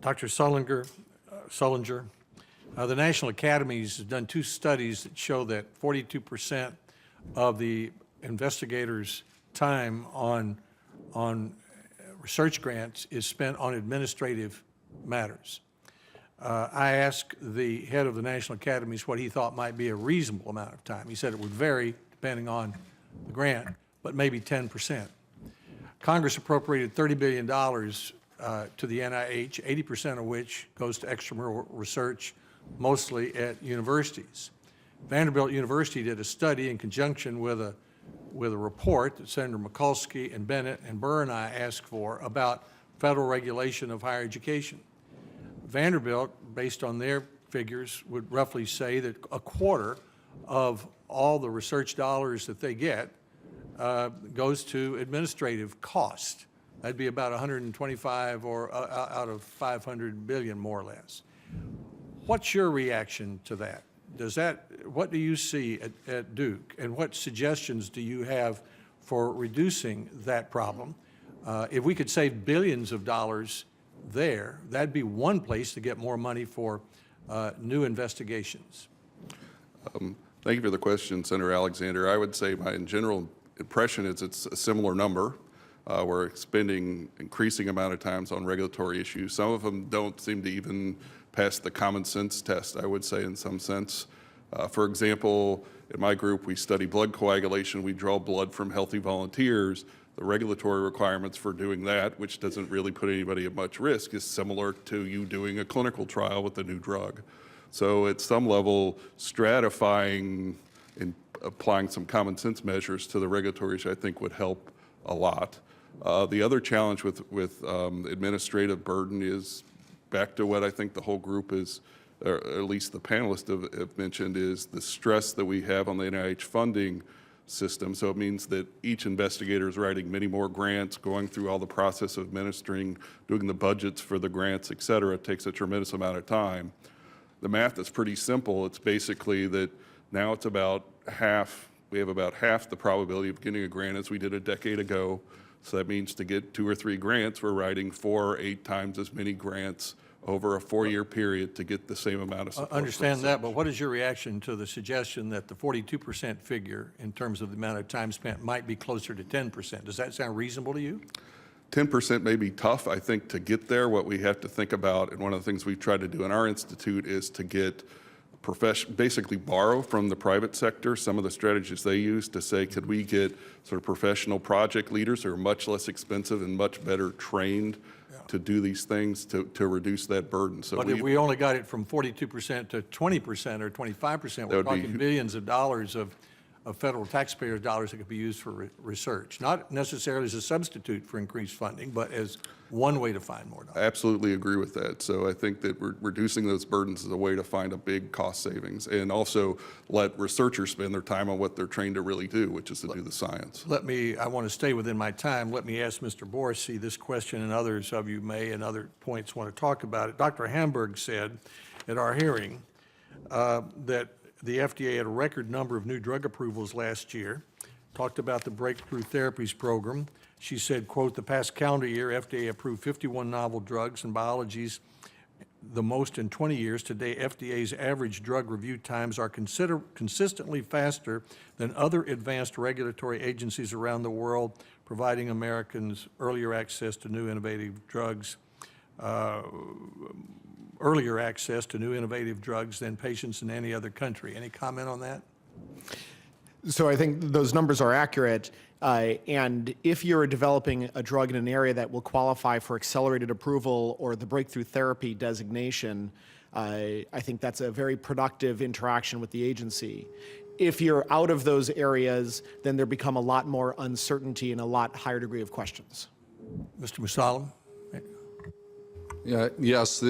Dr. Sullinger, the National Academies have done two studies that show that 42% of the investigators' time on research grants is spent on administrative matters. I asked the head of the National Academies what he thought might be a reasonable amount of time. He said it would vary depending on the grant, but maybe 10%. Congress appropriated $30 billion to the NIH, 80% of which goes to extramural research, mostly at universities. Vanderbilt University did a study in conjunction with a report that Senator Mikulski and Bennett and Burr and I asked for about federal regulation of higher education. Vanderbilt, based on their figures, would roughly say that a quarter of all the research dollars that they get goes to administrative cost. That'd be about 125 or out of 500 billion, more or less. What's your reaction to that? What do you see at Duke, and what suggestions do you have for reducing that problem? If we could save billions of dollars there, that'd be one place to get more money for new investigations. Thank you for the question, Senator Alexander. I would say my general impression is it's a similar number. We're spending increasing amount of times on regulatory issues. Some of them don't seem to even pass the common sense test, I would say, in some sense. For example, in my group, we study blood coagulation. We draw blood from healthy volunteers. The regulatory requirements for doing that, which doesn't really put anybody at much risk, is similar to you doing a clinical trial with a new drug. So at some level, stratifying and applying some common sense measures to the regulatory issue, I think, would help a lot. The other challenge with administrative burden is back to what I think the whole group is, or at least the panelists have mentioned, is the stress that we have on the NIH funding system. So it means that each investigator is writing many more grants, going through all the process of administering, doing the budgets for the grants, et cetera. It takes a tremendous amount of time. The math is pretty simple. It's basically that now it's about half, we have about half the probability of getting a grant as we did a decade ago. So that means to get 2 or 3 grants, we're writing 4 or 8 times as many grants over a 4-year period to get the same amount of support. I understand that, but what is your reaction to the suggestion that the 42% figure in terms of the amount of time spent might be closer to 10%? Does that sound reasonable to you? 10% may be tough, I think, to get there. What we have to think about, and one of the things we've tried to do in our institute, is to get basically borrow from the private sector some of the strategies they use to say, could we get sort of professional project leaders who are much less expensive and much better trained to do these things to reduce that burden. So but if we only got it from 42% to 20% or 25%, we're talking billions of dollars of federal taxpayer dollars that could be used for research, not necessarily as a substitute for increased funding, but as one way to find more dollars. I absolutely agree with that. So I think that reducing those burdens is a way to find a big cost savings, and also let researchers spend their time on what they're trained to really do, which is to do the science. I want to stay within my time. Let me ask Mr. Borsey this question, and others of you may, and other points, want to talk about it. Dr. Hamburg said at our hearing that the FDA had a record number of new drug approvals last year, talked about the Breakthrough Therapies program. She said, quote, the past calendar year, FDA approved 51 novel drugs and biologies, the most in 20 years. Today, FDA's average drug review times are consistently faster than other advanced regulatory agencies around the world, providing Americans earlier access to new innovative drugs, than patients in any other country. Any comment on that? So I think those numbers are accurate. And if you're developing a drug in an area that will qualify for accelerated approval or the breakthrough therapy designation, I think that's a very productive interaction with the agency. If you're out of those areas, then there become a lot more uncertainty and a lot higher degree of questions. Mr. Musalem? Yeah, yes,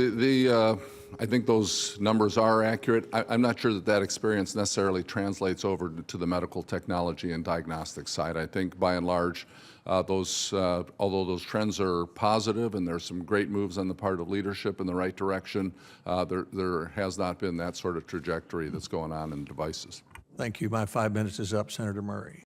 I think those numbers are accurate. I'm not sure that experience necessarily translates over to the medical technology and diagnostic side. I think by and large, although those trends are positive and there's some great moves on the part of leadership in the right direction, there has not been that sort of trajectory that's going on in devices. Thank you. My 5 minutes is up. Senator Murray.